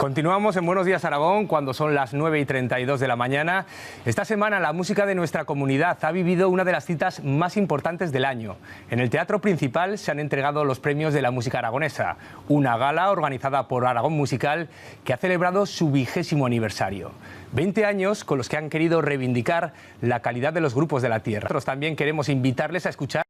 Continuamos en Buenos Días Aragón cuando son las 9:32 de la mañana. Esta semana la música de nuestra comunidad ha vivido una de las citas más importantes del año. En el Teatro Principal se han entregado los premios de la música aragonesa, una gala organizada por Aragón Musical que ha celebrado su 20º aniversario. 20 años con los que han querido reivindicar la calidad de los grupos de la tierra. Nosotros también queremos invitarles a escuchar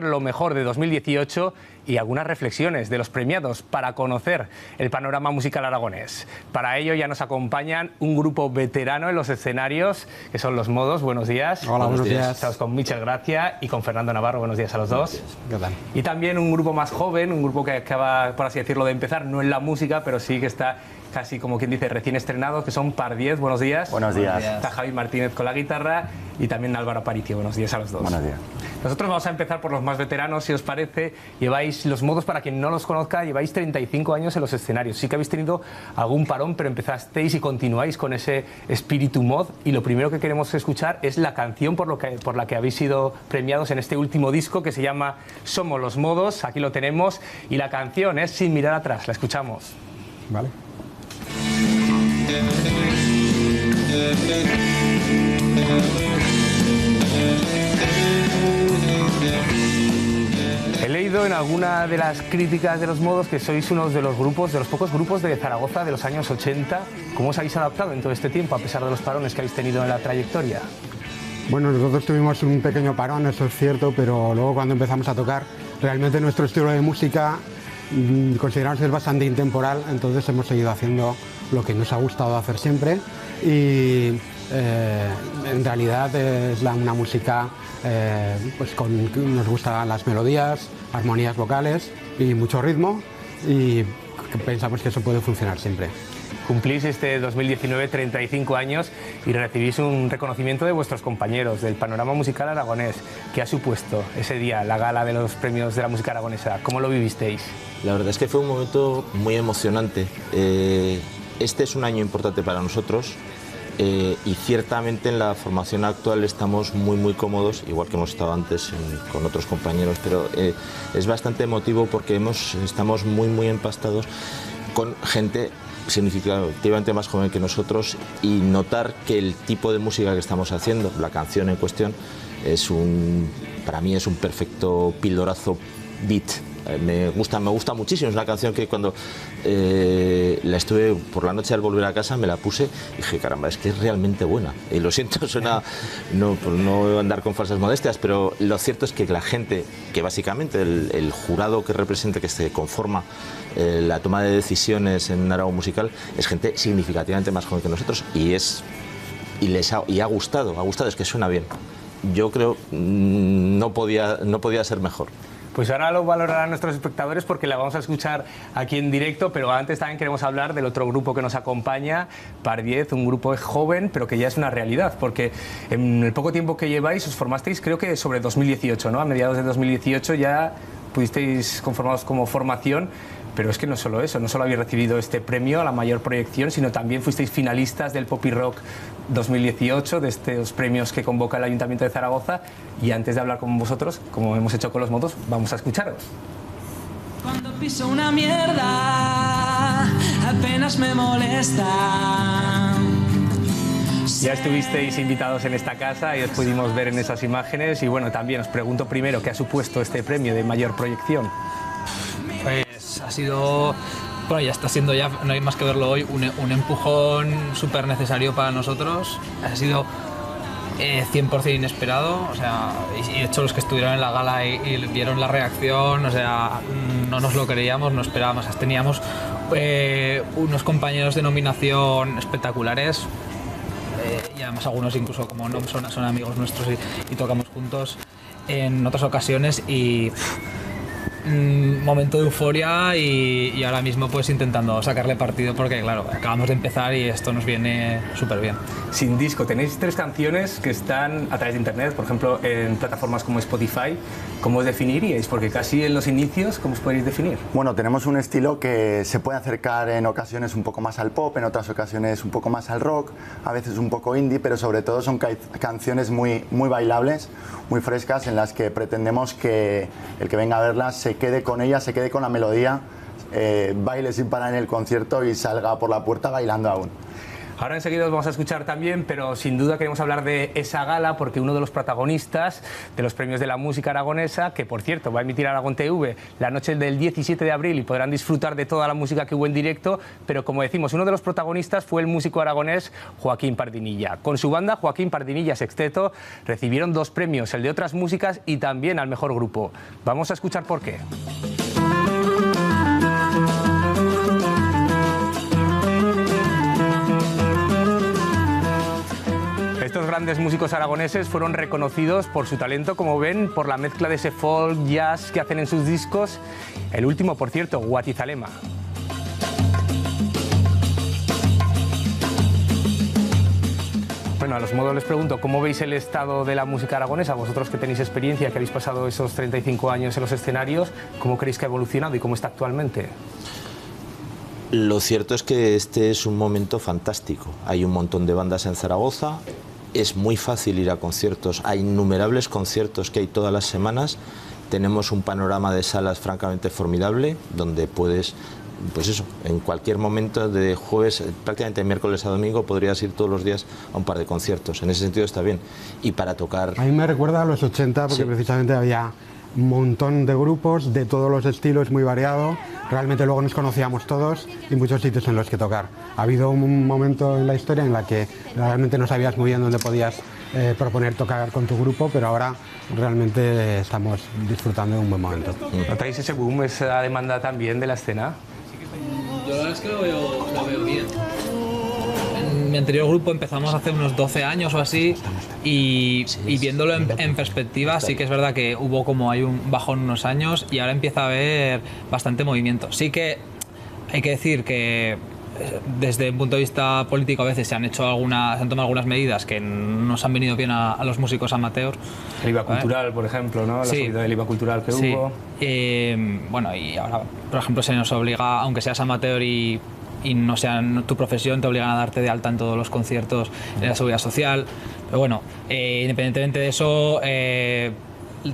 lo mejor de 2018 y algunas reflexiones de los premiados para conocer el panorama musical aragonés. Para ello ya nos acompañan un grupo veterano en los escenarios, que son Los Modos. Buenos días. Hola, buenos días. Estamos con Michel Gracia y con Fernando Navarro. Buenos días a los dos. ¿Qué tal? Y también un grupo más joven, un grupo que acaba, por así decirlo, de empezar, no en la música, pero sí que está casi, como quien dice, recién estrenados, que son Par 10. Buenos días. Buenos días. Está Javi Martínez con la guitarra y también Álvaro Aparicio. Buenos días a los dos. Buenos días. Nosotros vamos a empezar por los más veteranos, si os parece. Lleváis Los Modos, para quien no los conozca, lleváis 35 años en los escenarios. Sí que habéis tenido algún parón, pero empezasteis y continuáis con ese espíritu mod. Y lo primero que queremos escuchar es la canción por la que habéis sido premiados en este último disco, que se llama Somos Los Modos. Aquí lo tenemos. Y la canción es Sin mirar atrás. La escuchamos. Vale. He leído en alguna de las críticas de Los Modos que sois uno de los pocos grupos de Zaragoza de los años 80. ¿Cómo os habéis adaptado en todo este tiempo, a pesar de los parones que habéis tenido en la trayectoria? Bueno, nosotros tuvimos un pequeño parón, eso es cierto, pero luego cuando empezamos a tocar, realmente nuestro estilo de música consideramos que es bastante intemporal, entonces hemos seguido haciendo lo que nos ha gustado hacer siempre y en realidad es una música pues nos gustan las melodías, armonías vocales y mucho ritmo, y pensamos que eso puede funcionar siempre. Cumplís este 2019 35 años y recibís un reconocimiento de vuestros compañeros del panorama musical aragonés. ¿Qué ha supuesto ese día, la gala de los premios de la música aragonesa? ¿Cómo lo vivisteis? La verdad es que fue un momento muy emocionante. Este es un año importante para nosotros y ciertamente en la formación actual estamos muy cómodos, igual que hemos estado antes con otros compañeros, pero es bastante emotivo porque estamos muy empastados con gente significativamente más joven que nosotros, y notar que el tipo de música que estamos haciendo, la canción en cuestión, para mí es un perfecto pildorazo beat. Me gusta muchísimo. Es una canción que cuando la estuve por la noche al volver a casa me la puse y dije, caramba, es que es realmente buena. Y lo siento, suena, no voy a andar con falsas modestias, pero lo cierto es que la gente, que básicamente el jurado que representa, que se conforma la toma de decisiones en Aragón Musical, es gente significativamente más joven que nosotros y ha gustado, es que suena bien. Yo creo no podía ser mejor. Pues ahora lo valorarán nuestros espectadores porque la vamos a escuchar aquí en directo, pero antes también queremos hablar del otro grupo que nos acompaña, Par 10, un grupo joven, pero que ya es una realidad, porque en el poco tiempo que lleváis os formasteis, creo que sobre 2018, ¿no? A mediados de 2018 ya pudisteis conformaros como formación. Pero es que no solo eso, no solo habéis recibido este premio a la mayor proyección, sino también fuisteis finalistas del Pop y Rock 2018, de estos premios que convoca el Ayuntamiento de Zaragoza. Y antes de hablar con vosotros, como hemos hecho con Los Modos, vamos a escucharos. Cuando piso una mierda, apenas me molesta. Ya estuvisteis invitados en esta casa y os pudimos ver en esas imágenes. Y bueno, también os pregunto primero, ¿qué ha supuesto este premio de mayor proyección? Pues ha sido, bueno, ya está siendo, ya no hay más que verlo hoy, un empujón súper necesario para nosotros. Ha sido 100% inesperado, o sea, y de hecho los que estuvieron en la gala y vieron la reacción, o sea, no nos lo creíamos, no esperábamos. Teníamos unos compañeros de nominación espectaculares, y además algunos incluso como no son amigos nuestros y tocamos juntos en otras ocasiones, y momento de euforia y ahora mismo pues intentando sacarle partido porque claro, acabamos de empezar y esto nos viene súper bien. Sin disco, tenéis 3 canciones que están a través de internet, por ejemplo en plataformas como Spotify. ¿Cómo os definiríais? Porque casi en los inicios, ¿cómo os podéis definir? Bueno, tenemos un estilo que se puede acercar en ocasiones un poco más al pop, en otras ocasiones un poco más al rock, a veces un poco indie, pero sobre todo son canciones muy bailables, muy frescas, en las que pretendemos que el que venga a verlas se quede con ellas, se quede con la melodía, baile sin parar en el concierto y salga por la puerta bailando aún. Ahora enseguida os vamos a escuchar también, pero sin duda queremos hablar de esa gala porque uno de los protagonistas de los premios de la música aragonesa, que por cierto va a emitir Aragón TV la noche del 17 de abril y podrán disfrutar de toda la música que hubo en directo, pero como decimos, uno de los protagonistas fue el músico aragonés Joaquín Pardinilla. Con su banda Joaquín Pardinilla Sexteto recibieron 2 premios, el de otras músicas y también al mejor grupo. Vamos a escuchar por qué. Estos grandes músicos aragoneses fueron reconocidos por su talento, como ven, por la mezcla de ese folk jazz que hacen en sus discos. El último, por cierto, Guatizalema. Bueno, a los modos les pregunto, ¿cómo veis el estado de la música aragonesa? Vosotros que tenéis experiencia, que habéis pasado esos 35 años en los escenarios, ¿cómo creéis que ha evolucionado y cómo está actualmente? Lo cierto es que este es un momento fantástico. Hay un montón de bandas en Zaragoza, es muy fácil ir a conciertos, hay innumerables conciertos que hay todas las semanas, tenemos un panorama de salas francamente formidable, donde puedes, pues eso, en cualquier momento de jueves, prácticamente miércoles a domingo, podrías ir todos los días a un par de conciertos. En ese sentido está bien. Y para tocar... A mí me recuerda a los 80 porque precisamente había un montón de grupos de todos los estilos, muy variado. Realmente luego nos conocíamos todos y muchos sitios en los que tocar. Ha habido un momento en la historia en la que realmente no sabías muy bien dónde podías proponer tocar con tu grupo, pero ahora realmente estamos disfrutando de un buen momento. ¿Notáis ese boom, esa demanda también de la escena? Yo la verdad es que lo veo bien. En mi anterior grupo empezamos hace unos 12 años o así y viéndolo en perspectiva sí que es verdad que hubo como hay un bajón unos años y ahora empieza a haber bastante movimiento. Sí que hay que decir que desde un punto de vista político a veces se han tomado algunas medidas que nos han venido bien a los músicos amateurs. El IVA cultural, por ejemplo, ¿no? La subida del IVA cultural que hubo. Bueno, y ahora, por ejemplo, se nos obliga, aunque seas amateur y no sea tu profesión, te obligan a darte de alta en todos los conciertos de la seguridad social. Pero bueno, independientemente de eso,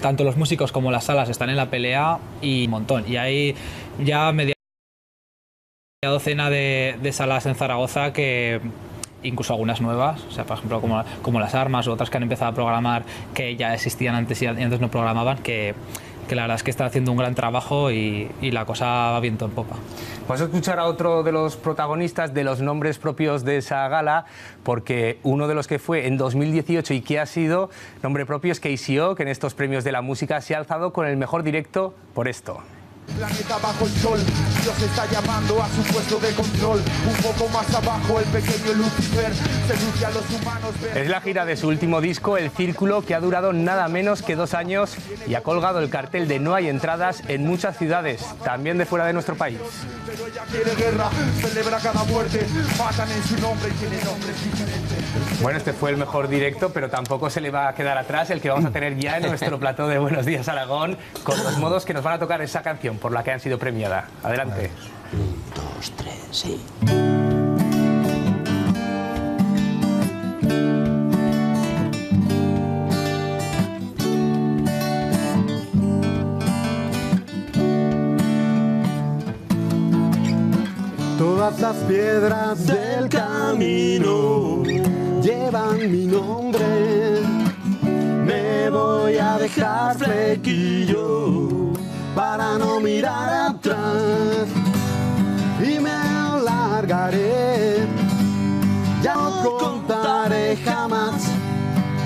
tanto los músicos como las salas están en la pelea y un montón. Y hay ya media docena de salas en Zaragoza que incluso algunas nuevas, o sea, por ejemplo como Las Armas u otras que han empezado a programar que ya existían antes y antes no programaban, que la verdad es que están haciendo un gran trabajo y la cosa va viento en popa. Vamos a escuchar a otro de los protagonistas de los nombres propios de esa gala, porque uno de los que fue en 2018 y que ha sido nombre propio es KCO, que en estos premios de la música se ha alzado con el mejor directo por esto. Planeta bajo el sol, Dios está llamando a su puesto de control. Un poco más abajo el pequeño Lucifer seduce a los humanos. Es la gira de su último disco, El Círculo, que ha durado nada menos que 2 años y ha colgado el cartel de no hay entradas en muchas ciudades, también de fuera de nuestro país. Pero ella quiere guerra, celebra cada muerte, matan en su nombre y tiene nombres diferentes. Bueno, este fue el mejor directo, pero tampoco se le va a quedar atrás el que vamos a tener ya en nuestro plató de Buenos Días Aragón, con los modos que nos van a tocar esa canción por la que han sido premiada. Adelante. 1, 2, 3, sí. Todas las piedras del camino llevan mi nombre. Me voy a dejar flequillo para no mirar atrás y me alargaré. Ya no contaré jamás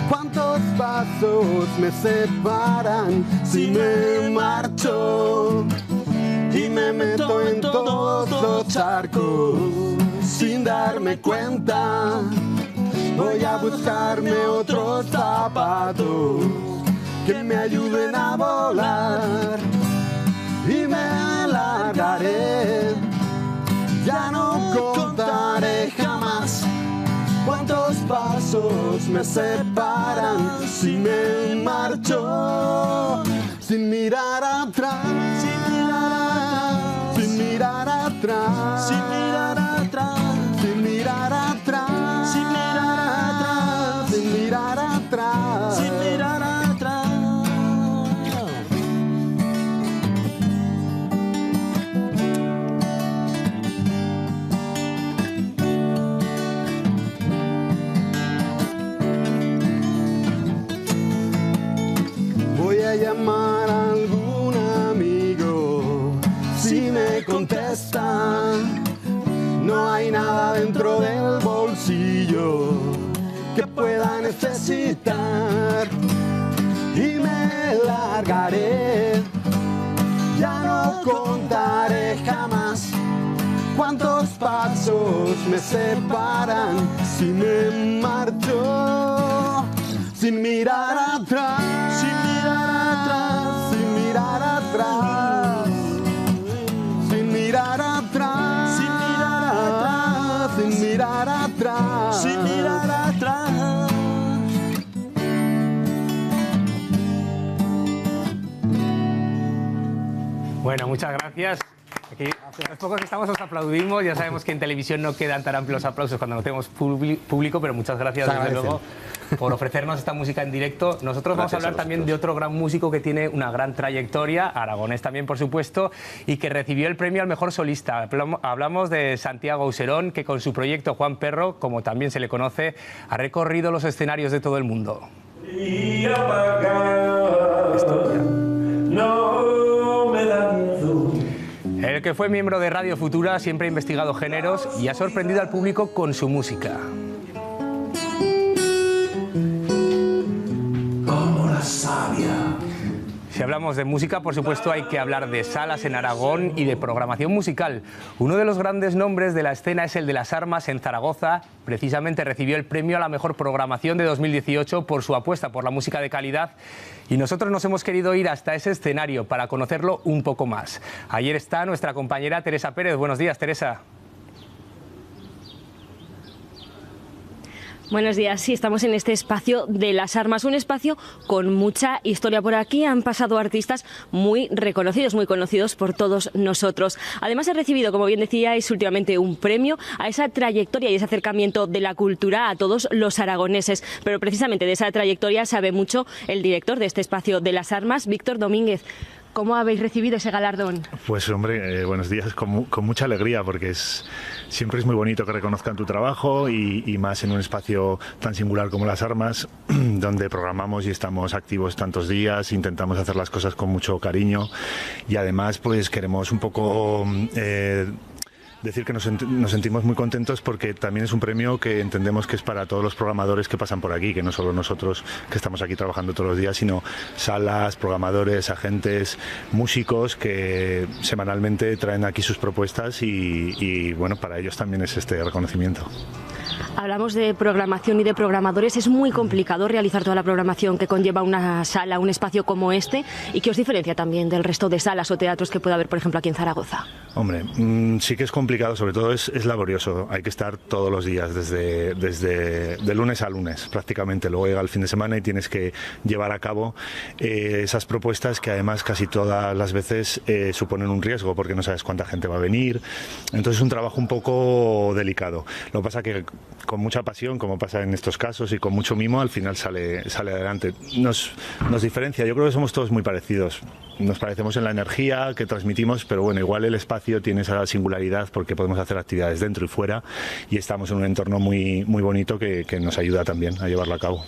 cuántos pasos me separan si me marcho y me meto en todos los charcos sin darme cuenta. Voy a buscarme otros zapatos que me ayuden a volar y me alargaré. Ya no contaré jamás cuántos pasos me separan si me marcho sin mirar atrás, sin mirar atrás, sin mirar atrás, sin mirar atrás, sin mirar atrás, sin mirar atrás, sin mirar atrás. llamar a algún amigo. Si me contestan, no hay nada dentro del bolsillo que pueda necesitar. Y me largaré, ya no contaré jamás cuántos pasos me separan si me marcho, sin mirar atrás, sin mirar atrás, sin mirar atrás, sin mirar atrás, sin mirar atrás, sin mirar atrás, sin mirar atrás. Bueno, muchas gracias. Aquí, los pocos que estamos os aplaudimos. Ya sabemos que en televisión no quedan tan amplios aplausos cuando no tenemos público, pero muchas gracias, desde luego, por ofrecernos esta música en directo. Nosotros vamos a hablar también de otro gran músico que tiene una gran trayectoria, aragonés también, por supuesto, y que recibió el premio al mejor solista. Hablamos de Santiago Auserón, que con su proyecto Juan Perro, como también se le conoce, ha recorrido los escenarios de todo el mundo. Y apagar, no me da miedo. El que fue miembro de Radio Futura siempre ha investigado géneros y ha sorprendido al público con su música. Como la savia. Si hablamos de música, por supuesto, hay que hablar de salas en Aragón y de programación musical. Uno de los grandes nombres de la escena es el de Las Armas en Zaragoza. Precisamente recibió el premio a la mejor programación de 2018 por su apuesta por la música de calidad. Y nosotros nos hemos querido ir hasta ese escenario para conocerlo un poco más. Ayer está nuestra compañera Teresa Pérez. Buenos días, Teresa. Buenos días, sí, estamos en este espacio de Las Armas, un espacio con mucha historia. Por aquí han pasado artistas muy reconocidos, muy conocidos por todos nosotros. Además ha recibido, como bien decíais, últimamente un premio a esa trayectoria y ese acercamiento de la cultura a todos los aragoneses. Pero precisamente de esa trayectoria sabe mucho el director de este espacio de Las Armas, Víctor Domínguez. ¿Cómo habéis recibido ese galardón? Pues hombre, buenos días, con mucha alegría, porque siempre es muy bonito que reconozcan tu trabajo y más en un espacio tan singular como Las Armas, donde programamos y estamos activos tantos días, intentamos hacer las cosas con mucho cariño y además pues queremos un poco decir que nos sentimos muy contentos porque también es un premio que entendemos que es para todos los programadores que pasan por aquí, que no solo nosotros que estamos aquí trabajando todos los días, sino salas, programadores, agentes, músicos que semanalmente traen aquí sus propuestas y bueno, para ellos también es este reconocimiento. Hablamos de programación y de programadores. Es muy complicado realizar toda la programación que conlleva una sala, un espacio como este, y que os diferencia también del resto de salas o teatros que pueda haber, por ejemplo, aquí en Zaragoza. Hombre, sí que es complicado, sobre todo es laborioso. Hay que estar todos los días, desde de lunes a lunes prácticamente. Luego llega el fin de semana y tienes que llevar a cabo esas propuestas que además casi todas las veces suponen un riesgo porque no sabes cuánta gente va a venir. Entonces es un trabajo un poco delicado. Lo que pasa que con mucha pasión, como pasa en estos casos, y con mucho mimo, al final sale adelante. Nos diferencia, yo creo que somos todos muy parecidos. Nos parecemos en la energía que transmitimos, pero bueno, igual el espacio tiene esa singularidad porque podemos hacer actividades dentro y fuera y estamos en un entorno muy, muy bonito que nos ayuda también a llevarlo a cabo.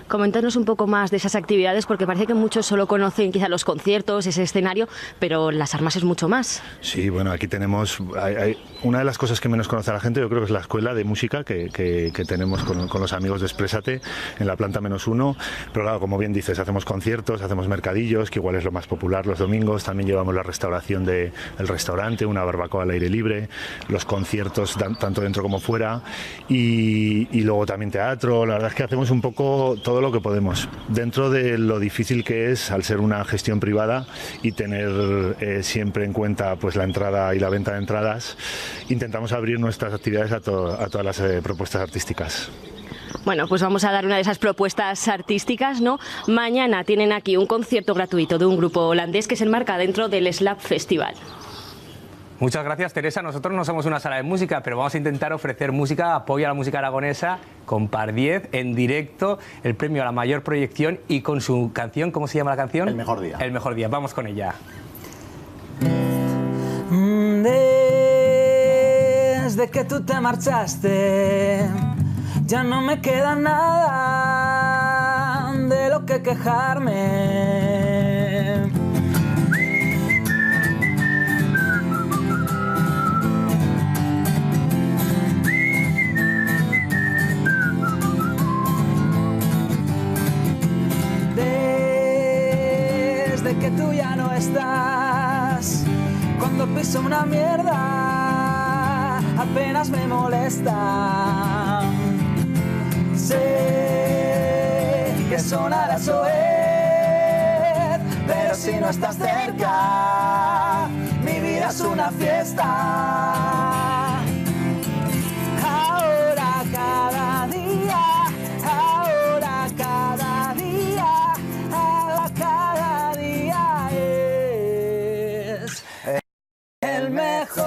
Coméntanos un poco más de esas actividades, porque parece que muchos solo conocen quizá los conciertos, ese escenario, pero Las Armas es mucho más. Sí, bueno, aquí tenemos... una de las cosas que menos conoce a la gente, yo creo que es la escuela de música que tenemos con los amigos de Exprésate en la planta -1. Pero claro, como bien dices, hacemos conciertos, hacemos mercadillos, que igual es lo más popular los domingos. También llevamos la restauración del restaurante, una barbacoa al aire libre, los conciertos tanto dentro como fuera y luego también teatro. La verdad es que hacemos un poco todo lo que podemos, dentro de lo difícil que es al ser una gestión privada y tener siempre en cuenta pues la entrada y la venta de entradas. Intentamos abrir nuestras actividades a todas las propuestas artísticas. Bueno, pues vamos a dar una de esas propuestas artísticas, ¿no? Mañana tienen aquí un concierto gratuito de un grupo holandés que se enmarca dentro del Slap Festival. Muchas gracias, Teresa. Nosotros no somos una sala de música, pero vamos a intentar ofrecer música, apoyo a la música aragonesa, con Par 10 en directo, el premio a la mayor proyección y con su canción, ¿cómo se llama la canción? El mejor día. El mejor día. Vamos con ella. Desde que tú te marchaste, ya no me queda nada de lo que que quejarme. Desde que tú ya no estás, cuando piso una mierda, apenas me molesta. Sé que sonará soez, pero si no estás cerca, mi vida es una fiesta. Ahora cada día, ahora cada día, ahora cada día es el mejor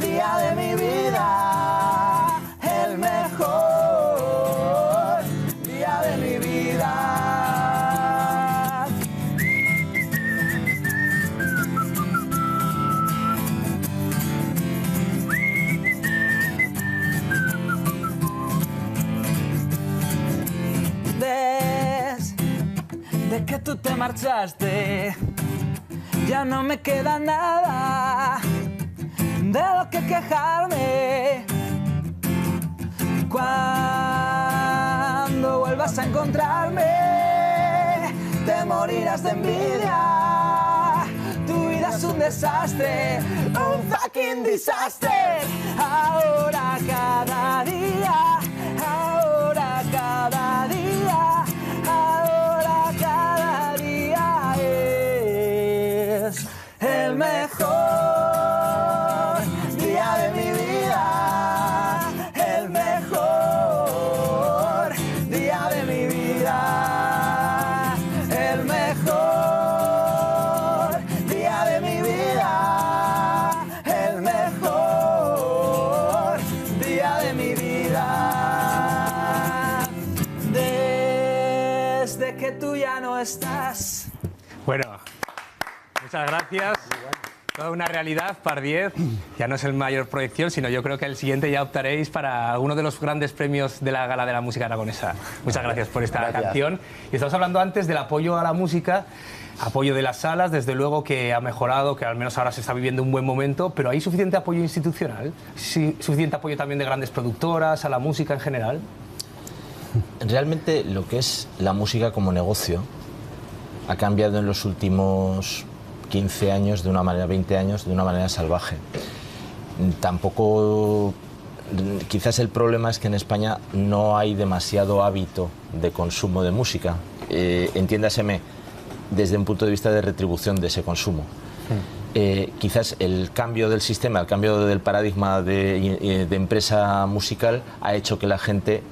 día de mi vida, el mejor día de mi vida. Desde que tú te marchaste, ya no me queda nada de lo que quejarme. Cuando vuelvas a encontrarme, te morirás de envidia. Tu vida es un desastre, un fucking desastre. Ahora cada día, ahora cada día, ahora cada día es el mejor día de mi vida, el mejor día de mi vida, el mejor día de mi vida, el mejor día de mi vida. Desde que tú ya no estás. Bueno, muchas gracias. Toda una realidad, par 10. Ya no es el mayor proyección, sino yo creo que el siguiente ya optaréis para uno de los grandes premios de la Gala de la Música Aragonesa. Muchas gracias por esta canción. Y estamos hablando antes del apoyo a la música, apoyo de las salas, desde luego que ha mejorado, que al menos ahora se está viviendo un buen momento, pero ¿hay suficiente apoyo institucional? ¿Sí, suficiente apoyo también de grandes productoras, a la música en general? Realmente lo que es la música como negocio ha cambiado en los últimos 15 años, de una manera, 20 años, de una manera salvaje. Tampoco, quizás el problema es que en España no hay demasiado hábito de consumo de música. Entiéndaseme, desde un punto de vista de retribución de ese consumo. Quizás el cambio del sistema, el cambio del paradigma de empresa musical ha hecho que la gente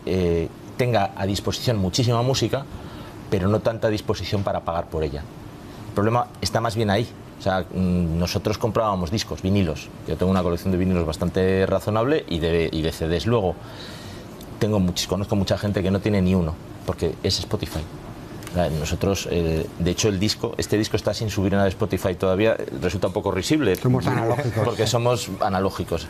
tenga a disposición muchísima música, pero no tanta disposición para pagar por ella. El problema está más bien ahí. O sea, nosotros comprábamos discos, vinilos. Yo tengo una colección de vinilos bastante razonable y de CDs. Luego, conozco mucha gente que no tiene ni uno, porque es Spotify. Nosotros, de hecho, este disco está sin subir nada de Spotify todavía, resulta un poco risible. Somos analógicos. Porque somos analógicos.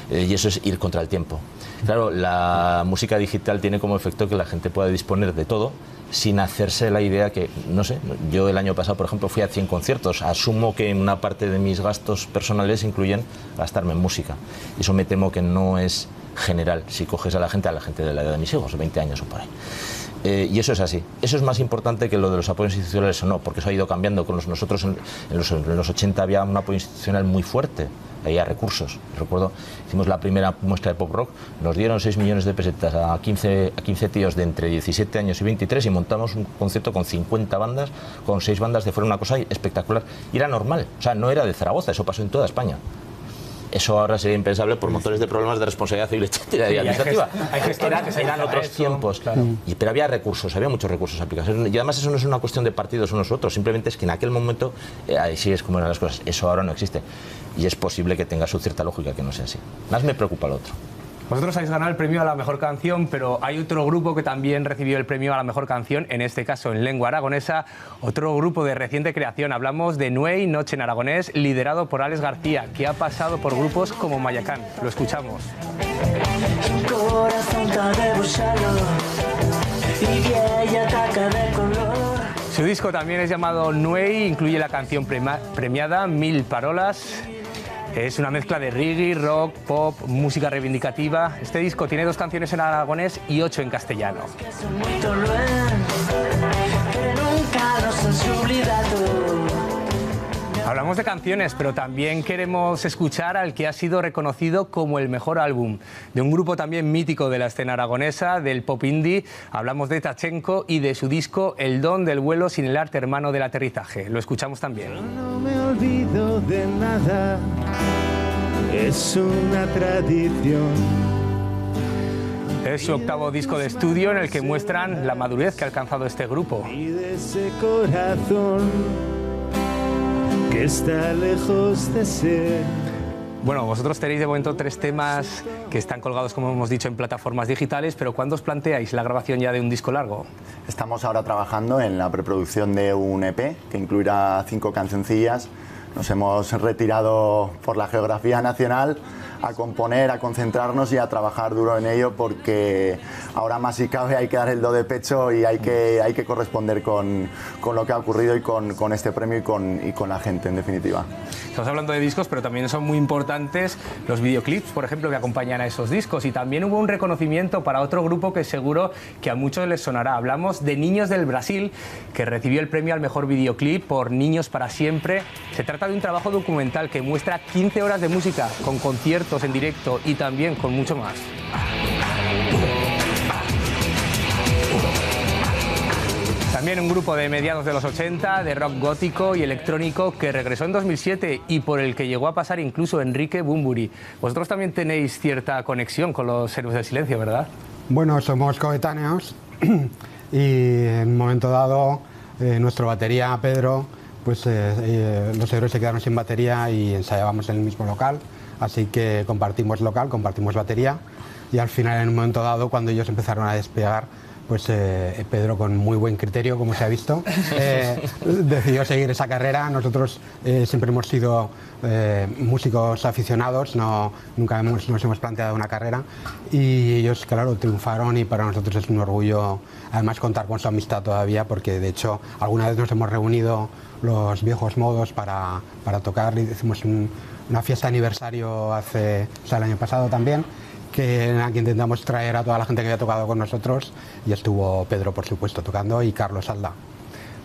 Y eso es ir contra el tiempo. Claro, la música digital tiene como efecto que la gente pueda disponer de todo sin hacerse la idea que, no sé, yo el año pasado, por ejemplo, fui a 100 conciertos. Asumo que en una parte de mis gastos personales incluyen gastarme en música. Eso me temo que no es general si coges a la gente de la edad de mis hijos, 20 años o por ahí. Y eso es así. Eso es más importante que lo de los apoyos institucionales o no, porque eso ha ido cambiando. Nosotros en los 80 había un apoyo institucional muy fuerte, había recursos. Recuerdo, hicimos la primera muestra de pop rock, nos dieron 6 millones de pesetas a 15 tíos de entre 17 años y 23 y montamos un concierto con 50 bandas, con 6 bandas de fuera, una cosa espectacular. Y era normal, o sea, no era de Zaragoza, eso pasó en toda España. Eso ahora sería impensable por montones de problemas de responsabilidad civil y administrativa. Eran otros tiempos. Claro. Pero había recursos, había muchos recursos aplicados. Y además eso no es una cuestión de partidos unos u otros, simplemente es que en aquel momento así es como eran las cosas. Eso ahora no existe. Y es posible que tenga su cierta lógica que no sea así. Más me preocupa lo otro. Vosotros habéis ganado el premio a la mejor canción, pero hay otro grupo que también recibió el premio a la mejor canción, en este caso en lengua aragonesa, otro grupo de reciente creación. Hablamos de Nuey, Noche en Aragonés, liderado por Alex García, que ha pasado por grupos como Mayacán. Lo escuchamos. Corazón tan rebosado, y ella ataca de color. Su disco también es llamado Nuei, incluye la canción premiada Mil Parolas. Es una mezcla de reggae, rock, pop, música reivindicativa. Este disco tiene 2 canciones en aragonés y 8 en castellano. Hablamos de canciones, pero también queremos escuchar al que ha sido reconocido como el mejor álbum de un grupo también mítico de la escena aragonesa, del pop indie. Hablamos de Tachenko y de su disco El don del vuelo sin el arte hermano del aterrizaje. Lo escuchamos también. No me olvido de nada, es una tradición. Es su 8º disco de estudio en el que muestran la madurez que ha alcanzado este grupo. Y de ese corazón que está lejos de ser. Bueno, vosotros tenéis de momento 3 temas que están colgados, como hemos dicho, en plataformas digitales, pero ¿cuándo os planteáis la grabación ya de un disco largo? Estamos ahora trabajando en la preproducción de un EP que incluirá 5 cancioncillas. Nos hemos retirado por la geografía nacional a componer, a concentrarnos y a trabajar duro en ello, porque ahora más si cabe hay que dar el do de pecho y hay que corresponder con lo que ha ocurrido y con este premio y con la gente, en definitiva. Estamos hablando de discos, pero también son muy importantes los videoclips, por ejemplo, que acompañan a esos discos. Y también hubo un reconocimiento para otro grupo que seguro que a muchos les sonará. Hablamos de Niños del Brasil, que recibió el premio al mejor videoclip por Niños para Siempre. Se trata de un trabajo documental que muestra 15 horas de música con conciertos en directo y también con mucho más. También un grupo de mediados de los 80, de rock gótico y electrónico, que regresó en 2007 y por el que llegó a pasar incluso Enrique Bunbury. Vosotros también tenéis cierta conexión con los Héroes del Silencio, ¿verdad? Bueno, somos coetáneos y en un momento dado nuestro batería Pedro, pues los Héroes se quedaron sin batería y ensayábamos en el mismo local, así que compartimos local, compartimos batería y al final, en un momento dado, cuando ellos empezaron a despegar, pues Pedro, con muy buen criterio, como se ha visto, decidió seguir esa carrera. Nosotros siempre hemos sido músicos aficionados, nunca nos hemos planteado una carrera, y ellos, claro, triunfaron, y para nosotros es un orgullo además contar con su amistad todavía, porque de hecho alguna vez nos hemos reunido los viejos modos para tocar. Hicimos una fiesta de aniversario el año pasado también, en la que intentamos traer a toda la gente que había tocado con nosotros, y estuvo Pedro, por supuesto, tocando, y Carlos Alda.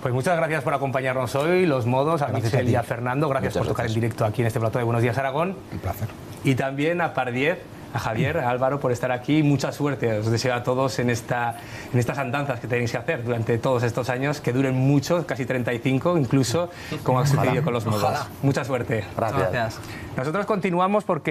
Pues muchas gracias por acompañarnos hoy, los modos, a Michel y a Fernando. Gracias por tocar en directo aquí en este plató de Buenos Días Aragón. Un placer. Y también a Pardiez, a Javier, a Álvaro, por estar aquí. Mucha suerte os deseo a todos en estas andanzas que tenéis que hacer durante todos estos años, que duren mucho, casi 35 incluso, como ha sucedido con los modos. Mucha suerte. Gracias. Nosotros continuamos porque